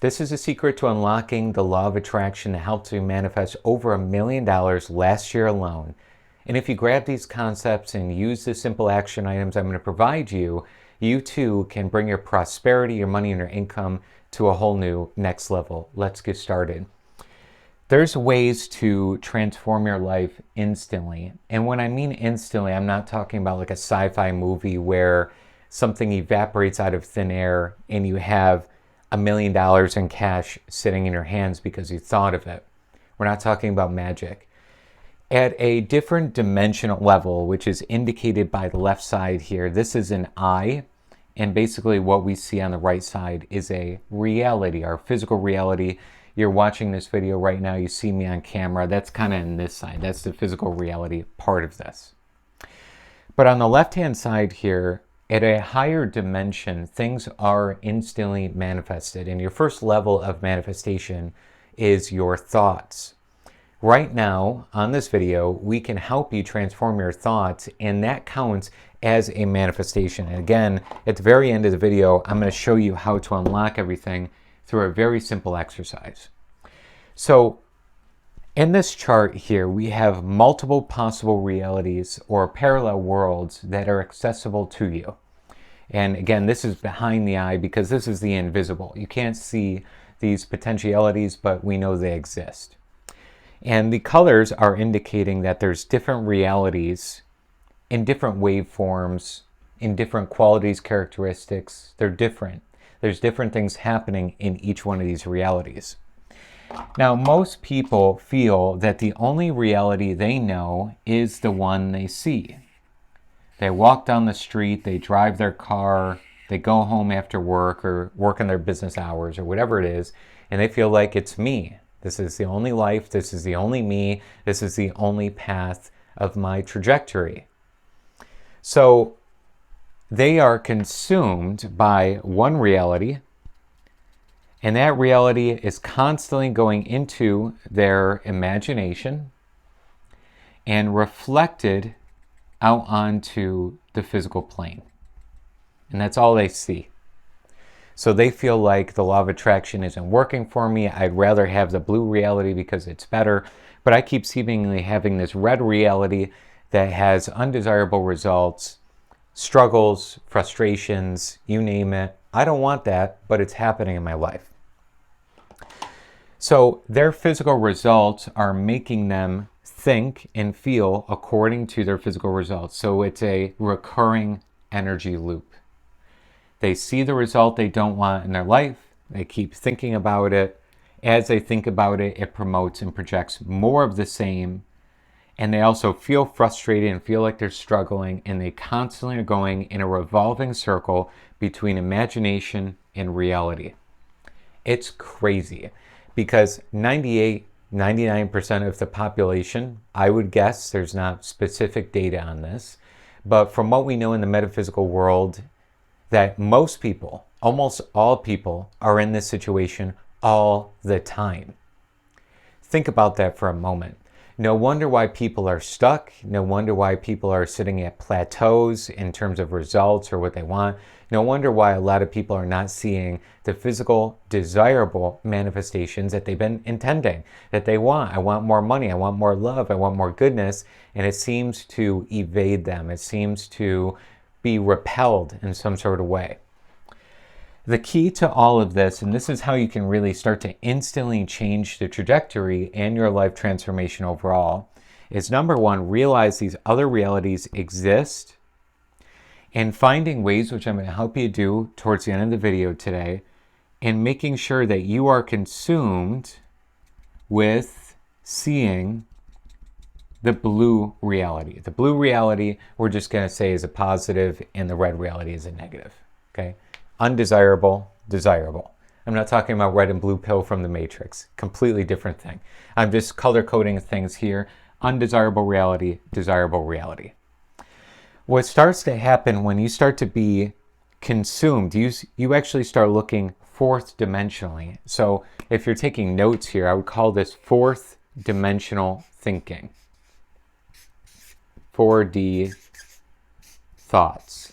This is a secret to unlocking the law of attraction that helped you manifest over $1 million last year alone. And if you grab these concepts and use the simple action items I'm going to provide you, you too can bring your prosperity, your money, and your income to a whole new next level. Let's get started. There's ways to transform your life instantly. And when I mean instantly, I'm not talking about like a sci-fi movie where something evaporates out of thin air and you have $1 million in cash sitting in your hands because you thought of it. We're not talking about magic. At a different dimensional level, which is indicated by the left side here, this is an eye, and basically what we see on the right side is a reality, our physical reality. You're watching this video right now, you see me on camera, that's kind of in this side, that's the physical reality part of this. But on the left-hand side here, at a higher dimension, things are instantly manifested. And your first level of manifestation is your thoughts. Right now, on this video, we can help you transform your thoughts, and that counts as a manifestation. And again, at the very end of the video, I'm going to show you how to unlock everything through a very simple exercise. So, in this chart here, we have multiple possible realities or parallel worlds that are accessible to you. And again, this is behind the eye because this is the invisible. You can't see these potentialities, but we know they exist. And the colors are indicating that there's different realities in different waveforms, in different qualities, characteristics. They're different. There's different things happening in each one of these realities. Now, most people feel that the only reality they know is the one they see. They walk down the street, they drive their car, they go home after work or work in their business hours or whatever it is, and they feel like it's me. This is the only life, this is the only me, this is the only path of my trajectory. So they are consumed by one reality, and that reality is constantly going into their imagination and reflected out onto the physical plane. And that's all they see. So they feel like the law of attraction isn't working for me. I'd rather have the blue reality because it's better. But I keep seemingly having this red reality that has undesirable results, struggles, frustrations, you name it. I don't want that, but it's happening in my life. So their physical results are making them think and feel according to their physical results. So it's a recurring energy loop. They see the result they don't want in their life. They keep thinking about it. As they think about it, it promotes and projects more of the same. And they also feel frustrated and feel like they're struggling, and they constantly are going in a revolving circle between imagination and reality. It's crazy. Because 99% of the population, I would guess, there's not specific data on this, but from what we know in the metaphysical world, that most people, almost all people, are in this situation all the time. Think about that for a moment. No wonder why people are stuck. No wonder why people are sitting at plateaus in terms of results or what they want. No wonder why a lot of people are not seeing the physical, desirable manifestations that they've been intending, that they want. I want more money. I want more love. I want more goodness. And it seems to evade them. It seems to be repelled in some sort of way. The key to all of this, and this is how you can really start to instantly change the trajectory and your life transformation overall, is number one, realize these other realities exist, and finding ways, which I'm going to help you do towards the end of the video today, and making sure that you are consumed with seeing the blue reality. The blue reality, we're just going to say, is a positive, and the red reality is a negative. Okay? Undesirable, desirable. I'm not talking about red and blue pill from the Matrix. Completely different thing. I'm just color coding things here. Undesirable reality, desirable reality. What starts to happen when you start to be consumed, you actually start looking fourth dimensionally. So if you're taking notes here, I would call this fourth dimensional thinking. 4D thoughts.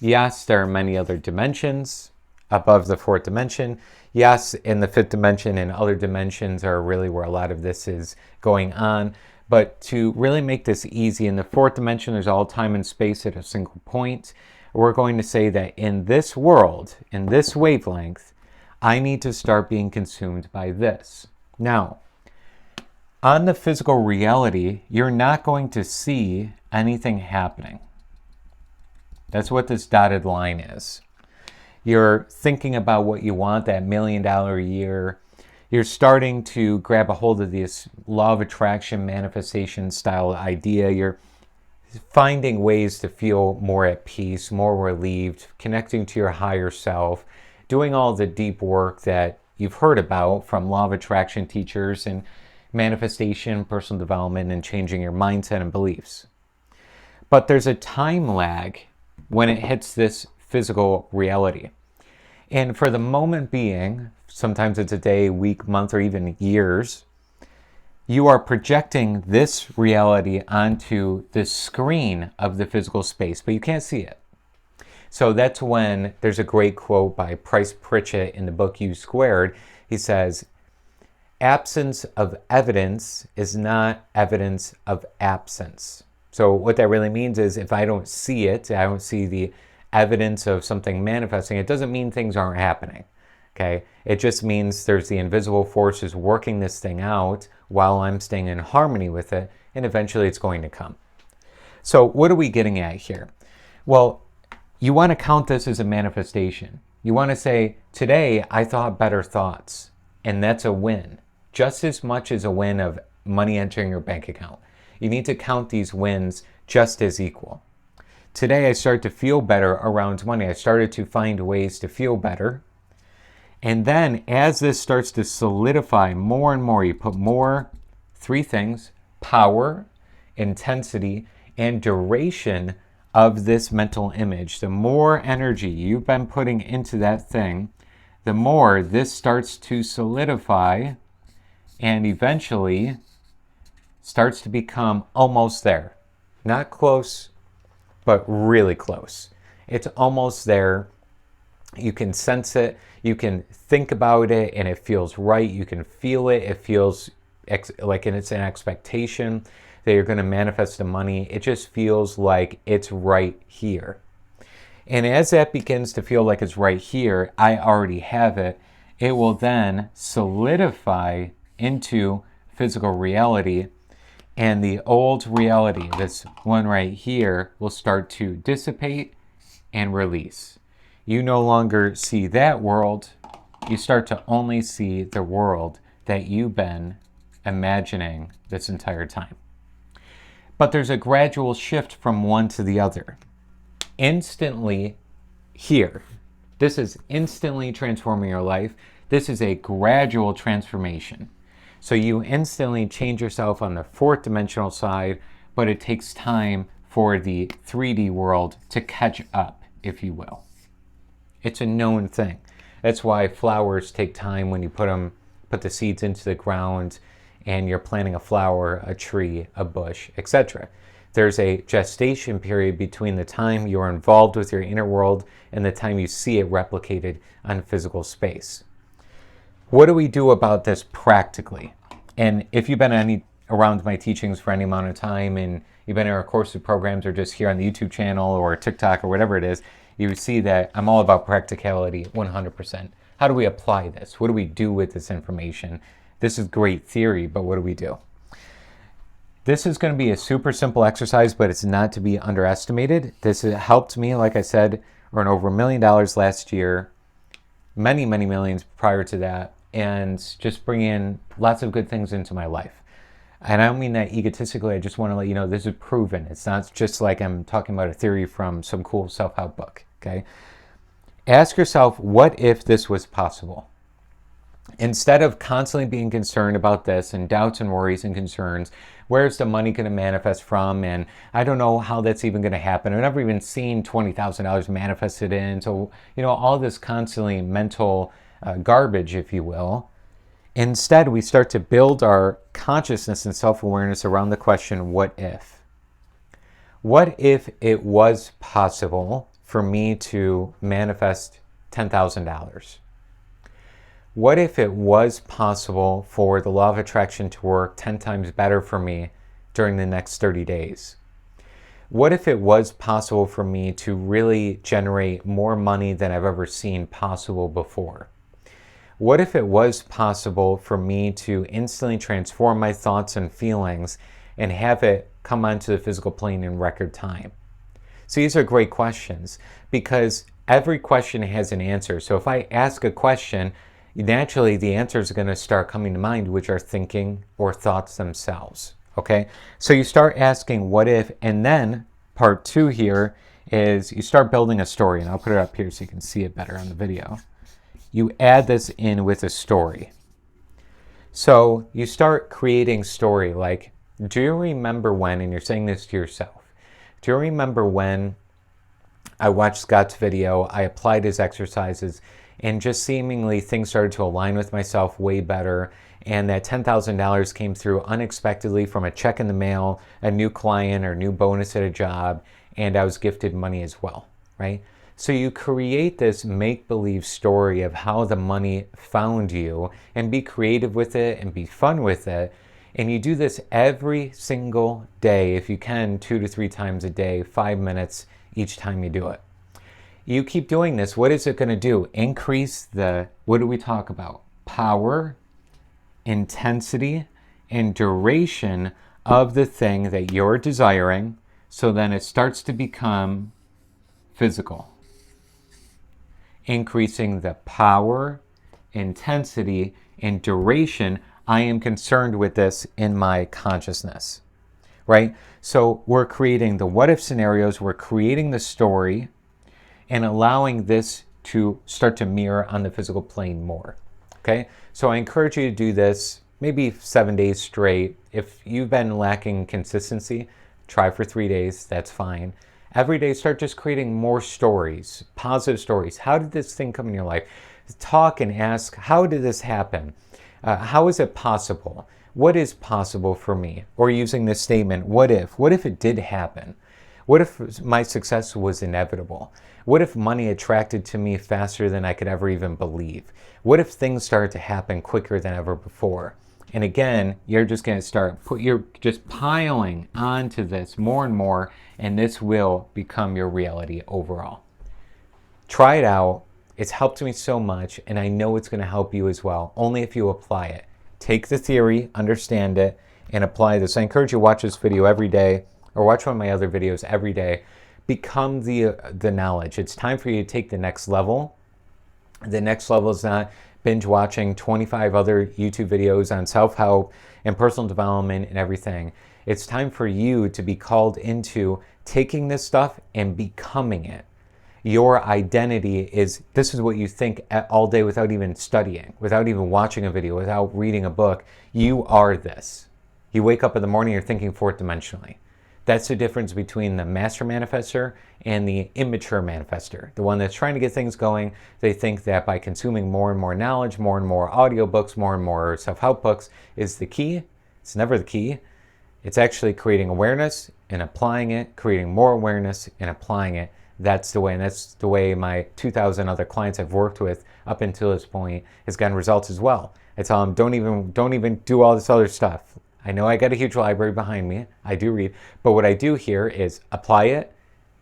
Yes, there are many other dimensions. above the fourth dimension. Yes, in the fifth dimension and other dimensions are really where a lot of this is going on. But to really make this easy, in the fourth dimension, there's all time and space at a single point. We're going to say that in this world, in this wavelength, I need to start being consumed by this. Now, on the physical reality, you're not going to see anything happening. That's what this dotted line is. You're thinking about what you want, that $1 million a year. You're starting to grab a hold of this law of attraction manifestation style idea. You're finding ways to feel more at peace, more relieved, connecting to your higher self, doing all the deep work that you've heard about from law of attraction teachers and manifestation, personal development, and changing your mindset and beliefs. But there's a time lag when it hits this physical reality. And for the moment being, sometimes it's a day, week, month, or even years, you are projecting this reality onto the screen of the physical space, but you can't see it. So that's when there's a great quote by Price Pritchett in the book U Squared. He says, absence of evidence is not evidence of absence. So what that really means is if I don't see it, I don't see the evidence of something manifesting, it doesn't mean things aren't happening. Okay? It just means there's the invisible forces working this thing out while I'm staying in harmony with it, and eventually it's going to come. So what are we getting at here? Well, you want to count this as a manifestation. You want to say, today I thought better thoughts, and that's a win. Just as much as a win of money entering your bank account. You need to count these wins just as equal. Today I started to feel better around money. I started to find ways to feel better. And then as this starts to solidify more and more, you put more, three things: power, intensity, and duration of this mental image. The more energy you've been putting into that thing, the more this starts to solidify and eventually starts to become almost there. Not close, but really close. It's almost there. You can sense it. You can think about it and it feels right. You can feel it. It feels like it's an expectation that you're going to manifest the money. It just feels like it's right here. And as that begins to feel like it's right here, I already have it. It will then solidify into physical reality. And the old reality, this one right here, will start to dissipate and release. You no longer see that world. You start to only see the world that you've been imagining this entire time. But there's a gradual shift from one to the other. Instantly here. This is instantly transforming your life. This is a gradual transformation. So you instantly change yourself on the fourth dimensional side, but it takes time for the 3D world to catch up, if you will. It's a known thing. That's why flowers take time when you put the seeds into the ground and you're planting a flower, a tree, a bush, etc. There's a gestation period between the time you're involved with your inner world and the time you see it replicated on physical space. What do we do about this practically? And if you've been around my teachings for any amount of time and you've been in our courses programs or just here on the YouTube channel or TikTok or whatever it is, you see that I'm all about practicality 100%. How do we apply this? What do we do with this information? This is great theory, but what do we do? This is going to be a super simple exercise, but it's not to be underestimated. This helped me, like I said, earn over $1 million last year, many, many millions prior to that, and just bring in lots of good things into my life. And I don't mean that egotistically. I just want to let you know this is proven. It's not just like I'm talking about a theory from some cool self-help book, okay? Ask yourself, what if this was possible? Instead of constantly being concerned about this and doubts and worries and concerns, where's the money going to manifest from? And I don't know how that's even going to happen. I've never even seen $20,000 manifested in. So, all this constantly mental garbage, if you will. Instead, we start to build our consciousness and self-awareness around the question, what if? What if it was possible for me to manifest $10,000. What if it was possible for the law of attraction to work 10 times better for me during the next 30 days? What if it was possible for me to really generate more money than I've ever seen possible before? What if it was possible for me to instantly transform my thoughts and feelings and have it come onto the physical plane in record time? So these are great questions because every question has an answer. So if I ask a question, naturally the answers are going to start coming to mind, which are thinking or thoughts themselves. Okay, so you start asking what if, and then part 2 here is you start building a story, and I'll put it up here so you can see it better on the video. You add this in with a story. So you start creating story like, do you remember when, and you're saying this to yourself, do you remember when I watched Scott's video, I applied his exercises, and just seemingly things started to align with myself way better, and that $10,000 came through unexpectedly from a check in the mail, a new client or new bonus at a job, and I was gifted money as well, right? So you create this make-believe story of how the money found you and be creative with it and be fun with it. And you do this every single day, if you can, 2 to 3 times a day, 5 minutes each time you do it. You keep doing this, what is it going to do? Increase the, what do we talk about? Power, intensity, and duration of the thing that you're desiring, so then it starts to become physical. Increasing the power, intensity, and duration. I am concerned with this in my consciousness, right? So we're creating the what if scenarios, we're creating the story, and allowing this to start to mirror on the physical plane more, okay? So I encourage you to do this maybe 7 days straight. If you've been lacking consistency, try for 3 days, that's fine. Every day, start just creating more stories, positive stories. How did this thing come in your life? Talk and ask, how did this happen? How is it possible? What is possible for me? Or using this statement, what if? What if it did happen? What if my success was inevitable? What if money attracted to me faster than I could ever even believe? What if things started to happen quicker than ever before? And again, you're just going to start, you're just piling onto this more and more, and this will become your reality overall. Try it out. It's helped me so much, and I know it's going to help you as well, only if you apply it. Take the theory, understand it, and apply this. I encourage you to watch this video every day, or watch one of my other videos every day. Become the knowledge. It's time for you to take the next level. The next level is not binge watching 25 other YouTube videos on self-help and personal development and everything. It's time for you to be called into taking this stuff and becoming it. Your identity is, this is what you think all day without even studying, without even watching a video, without reading a book. You are this. You wake up in the morning, you're thinking fourth dimensionally. That's the difference between the master manifester and the immature manifester. The one that's trying to get things going, they think that by consuming more and more knowledge, more and more audiobooks, more and more self-help books is the key. It's never the key. It's actually creating awareness and applying it, creating more awareness and applying it. That's the way, and that's the way my 2,000 other clients I've worked with up until this point has gotten results as well. I tell them, don't even do all this other stuff. I know I got a huge library behind me. I do read. But what I do here is apply it,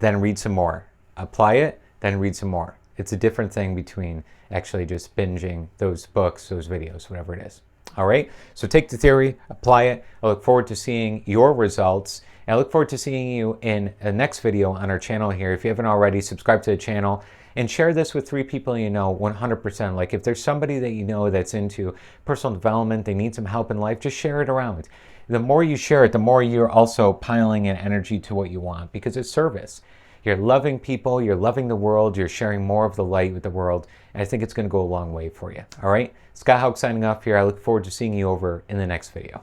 then read some more. Apply it, then read some more. It's a different thing between actually just binging those books, those videos, whatever it is. All right? So take the theory, apply it. I look forward to seeing your results. And I look forward to seeing you in the next video on our channel here. If you haven't already, subscribe to the channel and share this with 3 people you know 100%. Like if there's somebody that you know that's into personal development, they need some help in life, just share it around. The more you share it, the more you're also piling in energy to what you want, because it's service. You're loving people, you're loving the world, you're sharing more of the light with the world, and I think it's going to go a long way for you. All right? Scott Haug signing off here. I look forward to seeing you over in the next video.